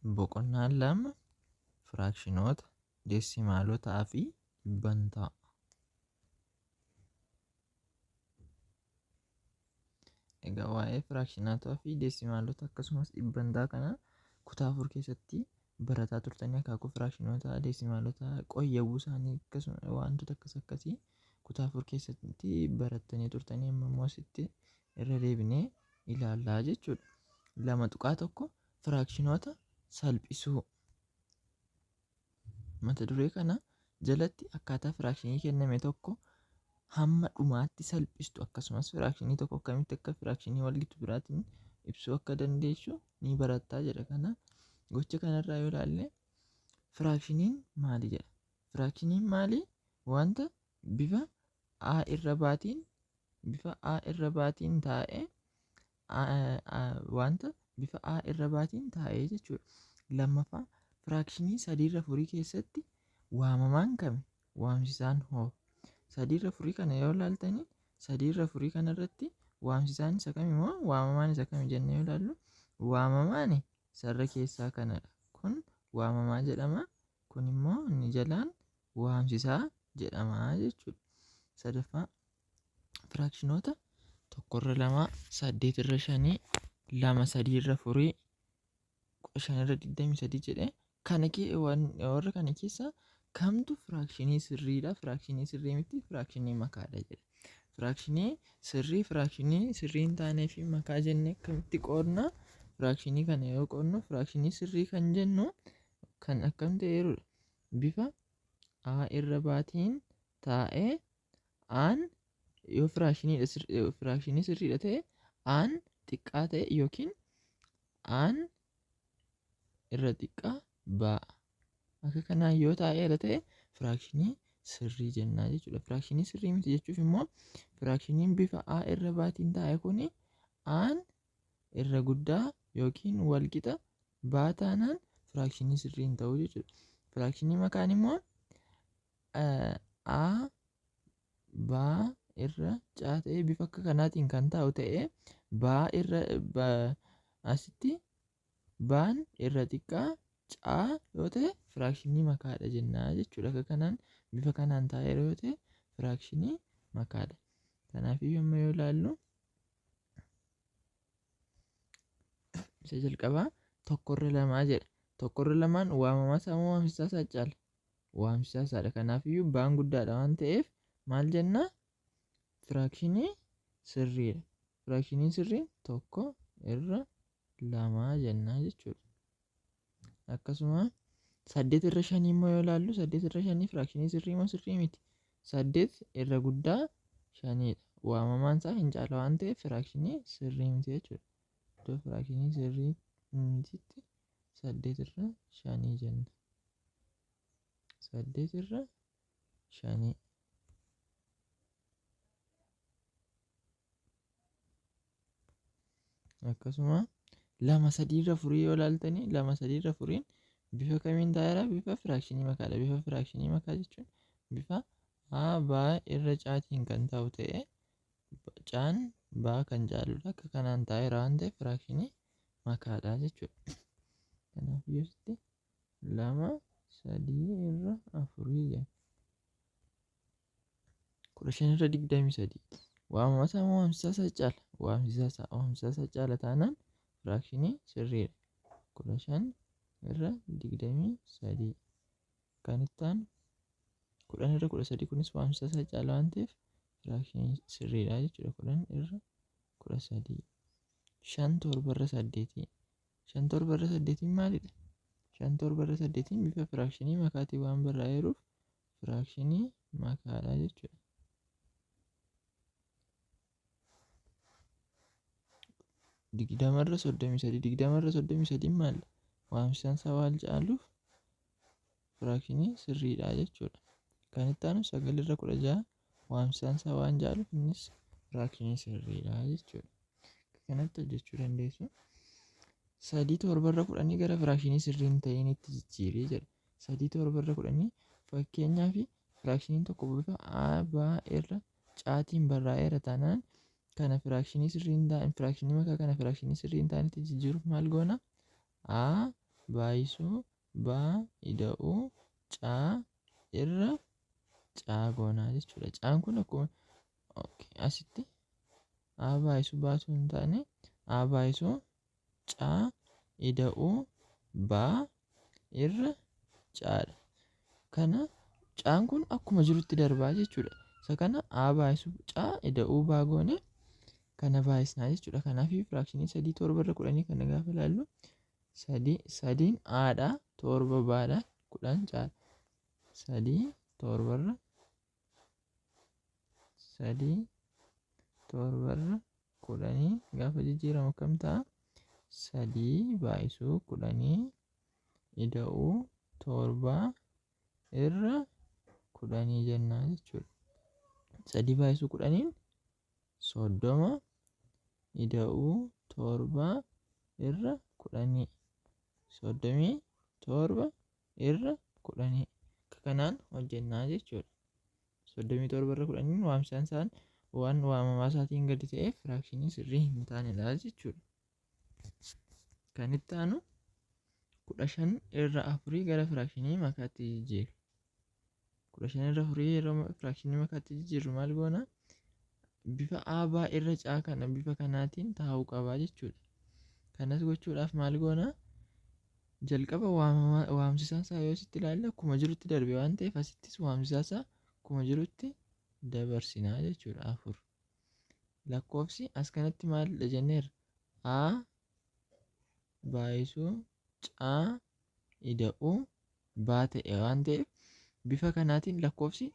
Boqonnaan lama firaakshinoota, deesimaalotaa fi dhibbantaa. Egaa waa'ee firaakshinotaa fi deesimaalota akkasumas dhibbantaa kana kutaa 4 keessatti barataa turtanii akaakuu firaakshinotaa, deesimaalotaa, qoyyabuu isaanii akkasuma wantoota akkasii kutaa 4 keessatti barattanii turtanii amma immoo asitti irra deebinee ilaallaa jechuudha. 2.1 firaakshinoota salphisuu. Mata duree kana jalatti akkaataa firaakshinii kenname tokko hamma dhumaatti salphistu akkasumas firaakshinii tokko akkamitti akka firaakshinii walgitu biraatiin ibsuu akka dandeessu ni barattaa jedha. Kana gocha kanarraa yoo ilaalle firaakshiniin maali jedha. Firaakshiniin maali? Wanta bifa a irra baatiin taa'ee wanta bifa a irra baatiin taa'ee jechuudha. Lammaffaa firaakshinii 3/4 keessatti waamamaan kami? Waamsisaan hoo? 3/4 kana yoo ilaaltani 3/4 kanarratti waamsisaan isa kami moo waamamaan isa kami jennee yoo ilaallu waamamaan sarara keessaa kanadha. Kun waamamaa jedhama. Kun immoo inni jalaan waamsisaa jedhama jechuudha. Sadaffaa firaakshinoota 1/2, 8/5, 2/3/4, 5/23 jedhee warra kana keessa kamtu firaakshinii sirriidha? Firaakshinii sirrii miti? Firaakshinii makaadha jedha. Firaakshinii sirrii hin taanee fi makaa jennee akkamitti qoodna? Firaakshinii kana yoo qoodnu firaakshinii sirrii kan jennu kan akkam ta'eerudha. Bifa a irra baatiin taa'ee aan yoo firaakshinii sirriidha ta'e aan xiqqaa ta'e yookiin aan irra xiqqaa ba'a. Akka kanaan yoo taa'eera ta'e firaakshinii sirrii jennaa jechuudha. Firaakshinii sirrii miti jechuuf immoo firaakshiniin bifa a irra baatiin taa'e kuni aan irra guddaa yookiin walqixa baa taanaan firaakshinii sirrii hin ta'u jechuudha. Firaakshinii makaan immoo a baa irra caa ta'ee bifa akka kanaatiin kan taa'u ta'ee baa irra asitti baan irra xiqqaa caa yoo ta'e firaakshinii makaadha jennaa jechuudha. Akka kanaan bifa kanaan taa'eera yoo ta'e firaakshinii makaadha. Kanaafuu amma yoo ilaallu isa jalqabaa 1/2 jedha. 1/2 waamamaa isaa moo waamsisaa isaa caala? Waamsisaa isaadha. Kanaafuu baan guddaadha waan ta'eef maal jennaa? Firaakshinii sirriidha. Firaakshinii sirriin 1/2 jennaa jechuudha. Akkasuma 8/5 immoo yoo ilaallu 8/5 firaakshinii sirrii moo sirrii miti? 8 irra guddaa 5dha. Waamamaan isaa hin caala waan ta'eef firaakshinii sirrii miti jechuudha. Iddoo firaakshinii sirrii mititti 8/5 jenna. 8/5. Akkasuma 2/3/4 yoo ilaaltanii 2/3/4 bifa kamiin taa'eera? Bifa firaakshinii makaadha. Bifa firaakshinii makaa jechuun bifa a baa irra caatiin kan taa'u ta'ee caan baa kan caaludha. Akka kanaan taa'eera waan ta'eef firaakshinii makaadha jechuudha. Kanaafuu asitti 2/3/4 jenna. 15/23 waamamaa isaa moo waamsisaa isaa caala? Waamsisaa isaa caala taanaan firaakshinii sirriidha. 15/23 kan itti aanu 10/13 kunis waamsisaa isaa caala waan ta'eef firaakshinii sirriidha jechuudha. 10/13 5/8 5/8 maalidha? 5/8 bifa firaakshinii makaatii waan barraa'eeruuf firaakshinii makaadha jechuudha. 20/33 20/33 maalidha? Waamsisaan isaa waan caaluuf firaakshinii sirriidha jechuudha. Kan itti aanu 9/16 waamsisaan isaa waan caaluuf innis firaakshinii sirriidha jechuudha. Kanatti hojjechuu dandeessu. 3/10 gara firaakshinii sirrii hin ta'initti jijjiiree jedha. 3/10 fakkeenyaaf firaakshiniin tokko bifa a baa irra caatiin barraa'eera taanaan kana firaakshinii sirrii hin taane firaakshinii makaa kana firaakshinii sirrii hin taanetti jijjiiruuf maal goona? A baay'isuu baa ida'uu caa irra caa goonaa jechuudha. Caan kun akkuma asitti a baay'isuu baatu hin taane a baay'isuu caa ida'uu baa irra caadha. Kana caan kun akkuma jirutti darbaa jechuudha. Isa kana a baay'isuu caa ida'uu baa goone kana baay'isnaa jechuudha. Kanaaf firaakshinii 3 torba irra 10 kana gaafa ilaallu sadiin aadha torba baadha 10 caala. 3 torba irra 10 gaafa jijjiiramu akkam ta'a? 3 baay'isuu 10 ida'uu torba irra 10 jennaa jechuudha. 3 baay'isuu 10 30 ida'uu torba irra 10 37 irra 10 kanaan hojjennaa jechuudha. 37 irra 10 waamsaan isaan waan waamamaa isaatiin gadi ta'eef firaakshinii sirrii hin taanedha jechuudha. Kan itti aanu 15 irra 4 gara firaakshinii makaatti jijjiirru. 15 irra 4 yeroo firaakshinii makaatti jijjiirru maal goona? Bifa aabaa irra caa kana bifa kanaatiin taa'uu qabaa jechuudha. Kanas gochuudhaaf maal goona? Jalqaba waamsisaa isaa yoo sitti ilaalle akkuma jirutti darbe waan ta'eef asittis waamsisaa isaa akkuma jirutti dabarsinaa jechuudha. 4 lakkoofsi as kanatti maalidha jenneerra? A baay'isuu caa ida'uu baa ta'e waan ta'eef bifa kanaatiin lakkoofsi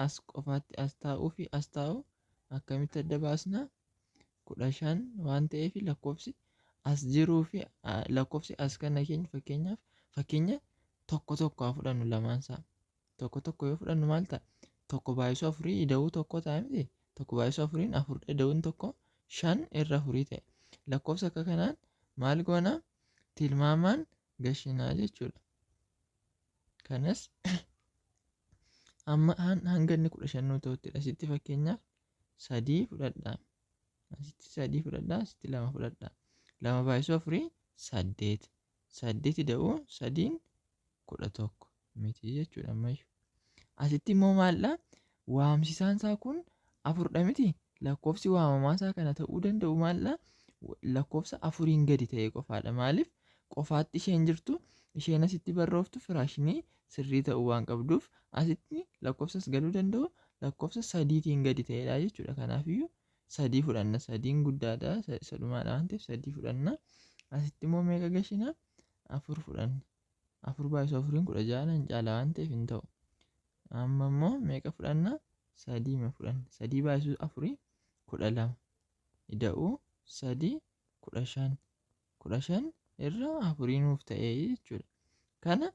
as qofaatti as taa'uu fi as taa'u akkamitti adda baasna? 15 waan ta'eef lakkoofsi as jiruu fi lakkoofsi as kana fakkeenya tokko haa fudhannu lamaansaa. Tokko yoo fudhannu maal ta'a? Tokko baay'isuu 4 ida'uu tokko ta'a miti? Tokko baay'isuu 4 4 ida'uun tokko 5 irra 4 ta'e. Lakkoofsa akka kanaan maal goona? Tilmaamaan gashinaa jechuudha. Kanas amma hanga inni 15 ta'uttidha. Asitti fakkeenyaaf 3 fudhadhaa. Asitti 3 fudhadhaa. Asitti 2 fudhadhaa. 2 baay'isuu 4 8. 8 ida'uu 3 11 miti jechuudha ammayyuu. Asitti immoo maaldha? Waamsisaan isaa kun 4dha miti? Lakkoofsi waamamaa isaa kana ta'uu danda'u maaldha? Lakkoofsa 4 gadi ta'e qofaadha. Maaliif? Qofaatti isheen jirtu isheen asitti barrooftu firaashinii sirrii ta'uu waan qabduuf asitti lakkoofsas galuu danda'u lakkoofsa 3tiin gadi ta'edha jechuudha. Kanaafiyyuu 3 fudhanna. 3 guddaadha. Sadhumaadha waan ta'eef 3 fudhanna. Asitti immoo meeqa gashinaa? 4 fudhanna. 4 baay'isuu 4 16 hin caala waan ta'eef hin ta'u. Amma immoo meeqa fudhanna? 3 fudhanna. 3 baay'isuu 4 12 ida'uu 3 15 15 irra 4 nuuf ta'e jechuudha. Kana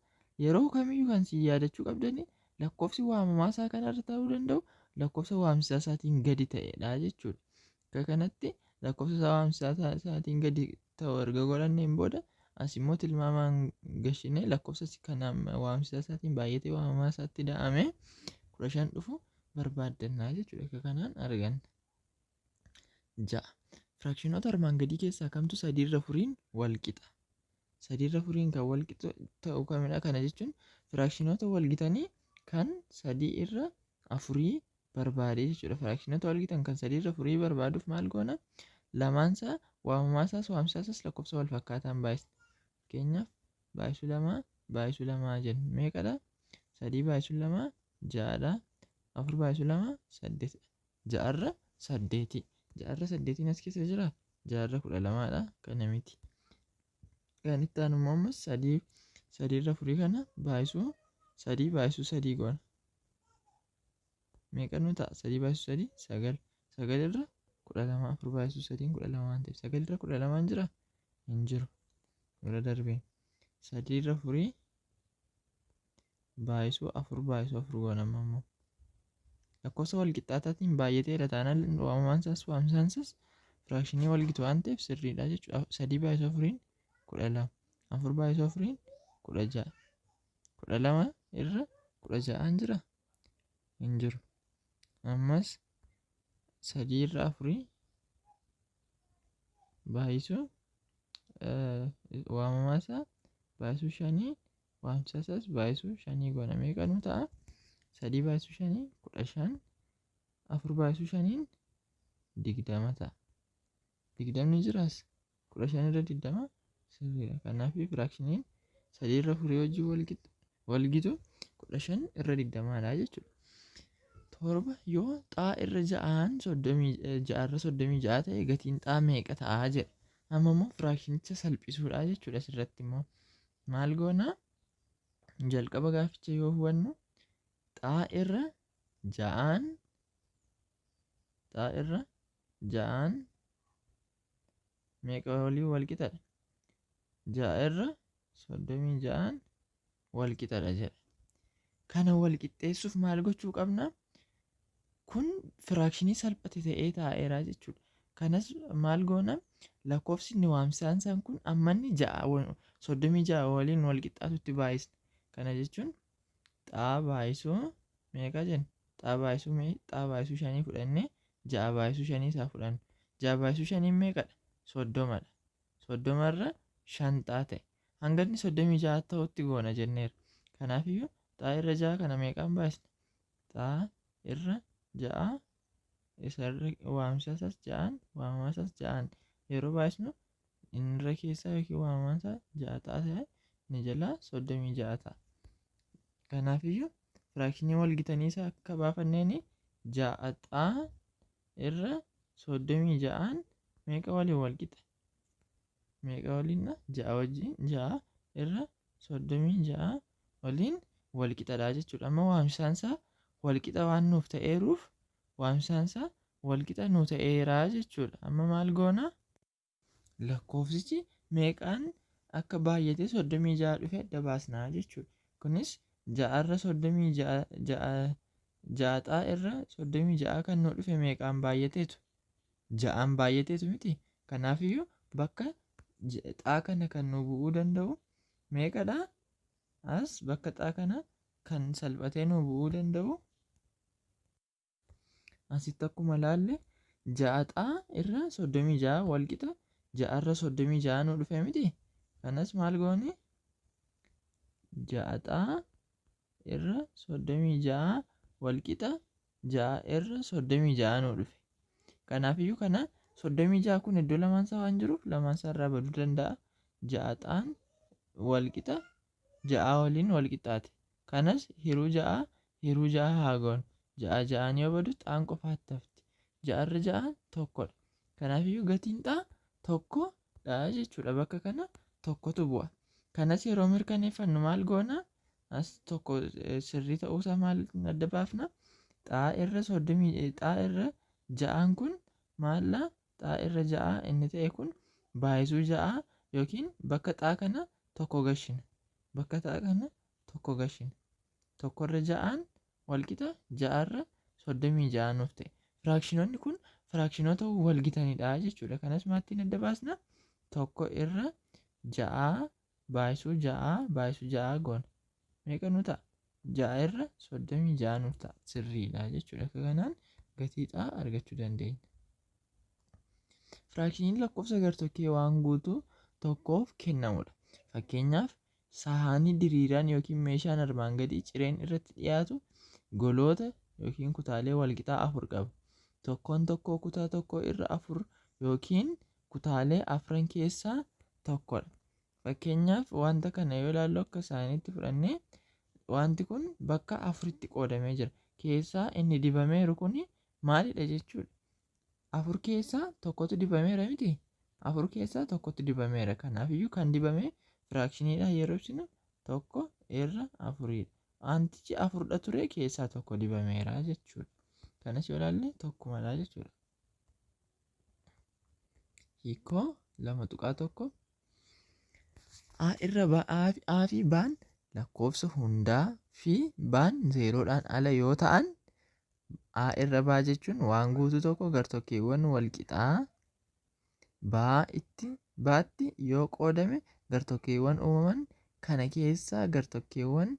yeroo kamiyyuu kan si yaadachuu qabdani lakkoofsi waamamaa isaa kanarra ta'uu danda'u lakkoofsa waamsisaa isaatiin gadi ta'edha jechuudha. Akka kanatti lakkoofsa waamsisaa isaatiin gadi ta'u erga godhanneen booda as immoo tilmaamaan gashinee lakkoofsa kana waamsisaa isaatiin baay'atee waamamaa isaatti da'amee 15 dhufu barbaaddannaa jechuudha. Akka kanaan arganna. 6 Firaakshinoota armaan gadii keessaa kamtu 3 irra 4 wal qixa? 3 irra 4 kan wal qixu ta'u kamidha? Kana jechuun firaakshinoota wal qixanii kan 3 irra 4 barbaade jechuudha. Firaakshinoota wal qixan kan 3 irra 4 barbaaduuf maal goona? Lamaansaa waamamaa isaas waamsisaa isaas lakkoofsa wal fakkaataan baay'isna. Fakkeenyaaf baay'isuu 2 jennu meeqadha? 3 baay'isuu 2 6dha. 4 baay'isuu 2 8. 6 irra 8. 6 irra 8 as keessa jira? 6 irra 12dha. Kana miti. Kan itti aanu immoo ammas 3 irra 4 kana baay'isuu 3 goona. Meeqa nu ta'a? 3 baay'isuu 3 9. 9 irra 12. 4 baay'isuu 3 12 waan ta'eef 9 irra 12 jira? Hin jiru. Bira darbeen 3 irra 4 baay'isuu 4 goona ammoo. Lakkoofsa wal qixxaataatiin baay'ateedha taanaan waamamaan isaas waamsisaan isaas firaakshinii wal qixa waan ta'eef sirriidha jechuudha. 3 baay'isuu 4 12. 4 baay'isuu 4 16. 12 irra 16 jira? Hin jiru. Ammas 3 irra 4 baay'isuu waamamaa isaa baay'isuu 5 waamsa isaas baay'isuu 5 goona. Meeqa nu ta'a? 3 baay'isuu 5 15 4 baay'isuu 5 20 ta'a. 20 jiraas 15 irra 20 sirriidha. Kanaaf firaakshinii 3 irra 4 wajjin walgitu 15 irra 20 dha jechuudha. Torba yoo xaa irra 6 irra 36 ta'e gatiin xaa meeqa ta'a jedha. Amma immoo firaakshinicha salphisuudha jechuudha. Asirratti immoo maal goona? Jalqaba gaaficha yoo hubannu xaa irra 6 meeqa waliin wal qixadha? 6 irra 36 wal qixadha jedha. Kana wal qixxeessuuf maal gochuu qabna? Kun firaakshinii salphate ta'ee taa'eera jechuudha. Kanas maal goona? Lakkoofsi inni waamsaan isaan kun amma inni 36 waliin wal qixxaatutti baay'isna. Kana jechuun xaa baay'isuu meeqa jenna? Xaa baay'isuu 5 fudhannee 6 baay'isuu 5 isaa fudhanna. 6 baay'isuu 5 meeqadha? 30dha. 30 irra 5 xaa ta'e. Hanga inni 36 ta'utti goona jenneera. Kanaafiyyuu xaa irra 6 kana meeqaan baay'isna? Xaa irra 6 isarra waamsa isaas 6 waamamaa isaas 6 yeroo baay'isnu inni irra keessaa yookiin waamamaa isaa 6 ta'e inni jalaa 36 ta'a. Kanaafiyyuu firaakshinii walgitanii isaa akka baafanneeni 6 xaa irra 36 meeqa waliin wal qixa? Meeqa waliin? 6 wajjin 6 irra 36 waliin wal qixadha jechuudha. Amma waamsaan isaa wal qixa waan nuuf ta'eeruuf waamsaan isaa wal qixa nu ta'eeraa jechuudha. Amma maal goona? Lakkoofsichi meeqaan akka baay'atee 36 dhufe adda baasnaa jechuudha. Kunis 6 irra 36 xaa irra 36 kan nu dhufe meeqaan baay'ateetu? 6 baay'ateetu miti. Kanaafiyyuu bakka xaa kana kan nu bu'uu danda'u meeqadha? As bakka xaa kana kan salphatee nu bu'uu danda'u asitti akkuma laalle 6 xaa irra 36 wal qixa 6 irra 36 nu dhufe miti. Kanas maal goone? 6 xaa irra 36 wal qixa 6 irra 36 nu dhufe. Kanaafiyyuu kana 36 kun iddoo lamaan isaa waan jiruuf lamaan isaa irraa baduu danda'a. 6 xaan wal qixa 6 waliin wal qixaate. Kanas hiruu 6 haa goonu. 6 yoo badu xaan qofaatti hafti. 6 irra 6 tokkodha. Kanaafiyyuu gatiin xaa tokkodha jechuudha. Bakka kana tokkotu bu'a. Kanas yeroo mirkaneeffannu maal goona? As tokko sirrii ta'uusaa maal adda baafna? Xaa irra 6 kun maalla? Xaa irra 6 inni ta'e kun baay'isuu 6 yookiin bakka xaa kana tokko gashina. Bakka xaa kana tokko gashina. Tokko irra 6 wal qixa 6 irra 36 nuuf ta'e. Firaakshinoonni kun firaakshinoota wal gitanidha jechuudha. Kanas maattiin adda baasna? Tokko irra 6 baay'isuu 6 goona. Meeqa nu ta'a? 6 irra 36 nuuf ta'a. Sirriidha jechuudha. Kanaan gatii xaa argachuu dandeenya. Firaakshiniin lakkoofsa gartokkee waan guutuu tokkoof kennamudha. Fakkeenyaaf sahaanii diriiraan yookiin meeshaan armaan gadii cireen irratti dhiyaatu goloota yookiin kutaalee walqixaa 4 qaba. Tokkoon tokkoo kutaa tokkoo irra 4 yookiin kutaalee 4 keessaa tokkodha. Fakkeenyaaf wanta kana yoo ilaallu akka isaaniitti fudhannee wanti kun bakka 4tti qoodamee jira. Keessaa inni dibameeru kun maalidha jechuudha? 4 keessaa tokkotu dibameera miti? 4 keessaa tokkotu dibameera. Kanaafiyyuu kan dibame firaakshiniidha yeroo ibsinu tokko irra 4dha. Wantichi 4dha ture keessaa tokko dibameera jechuudha. Kanas yoo ilaalle tokkumadha jechuudha. Hiikoo 2.1 A irra A fi B'n lakkoofsa hundaa fi B'n 0dhaan ala yoo ta'an A irra B jechuun waan guutuu tokko gartokkeewwan walqixaa B'tti yoo qoodame gartokkeewwan uumaman kana keessaa gartokkeewwan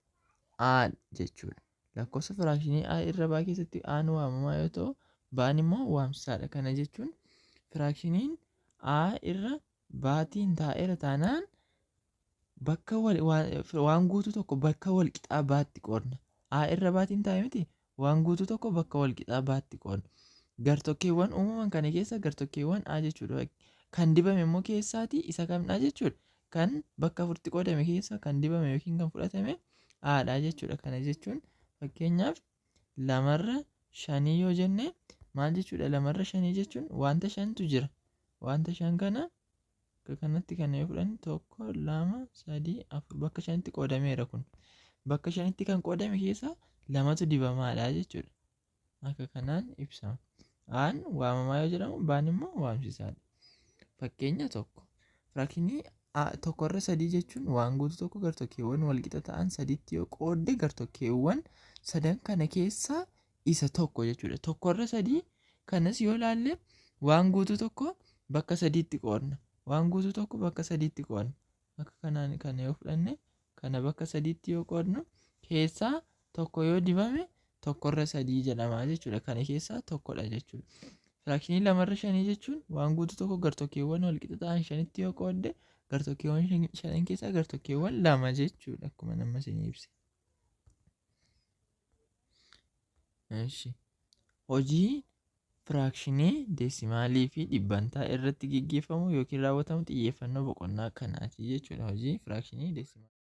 A jechuudha. Lakkoofsa firaakshinii A irra B keessatti A'n waamamaa yoo ta'u B'n immoo waamsaadha. Kana jechuun firaakshiniin A irra baatiin taa'eera taanaan bakka waan guutuu tokko bakka wal qixaa baatti qoodna. A irra baatiin taa'e miti waan guutuu tokko bakka wal qixaa baatti qoodna. Gartokkeewwan uumaman kana keessa gartokkeewwan A jechuudha. Kan dibame immoo keessaati isa kamdha jechuudha. Kan bakka afuritti qoodame keessa kan dibame yookiin kan fudhatame A'dha jechuudha. Kana jechuun fakkeenyaaf 2/5 yoo jenne maal jechuudha? 2/5 jechuun wanta 5tu jira. Wanta 5 kana akka kanatti kan yoo fudhanne 1 2 3 4 bakka 5tti qoodameera kun. Bakka 5tti kan qoodame keessa 2tu dibamaadha jechuudha. Akka kanaan ibsama. Aan waamamaa yoo jedhamu baan immoo waamsisaadha. Fakkeenya tokko firaakshinii 1/3 jechuun waan guutuu tokko gartokkeewwan walqixa ta'an sadiitti yoo qoodde gartokkeewwan sadan kana keessaa isa tokko jechuudha. 1/3 kanas yoo ilaalle waan guutuu tokko bakka sadiitti qoodna. Waan guutuu tokko bakka sadiitti qoodna. Akka kanaan kana yoo fudhanne kana bakka sadiitti yoo qoodnu keessaa tokko yoo dibame 1/3 jedhama jechuudha. Kana keessaa tokkodha jechuudha. Firaakshinii 2/5 jechuun waan guutuu tokko gartokkeewwan walqixa ta'an 5tti yoo qoodde gartokkeewwan 5 keessaa gartokkeewwan 2 jechuudha. Akkuma nama isinii ibse. Hojii firaakshinii deesimaalii fi dhibbantaa irratti gaggeeffamu yookiin raawwatamu xiyyeeffannoo boqonnaa kanaati jechuudha. Hojii firaakshinii deesimaalii.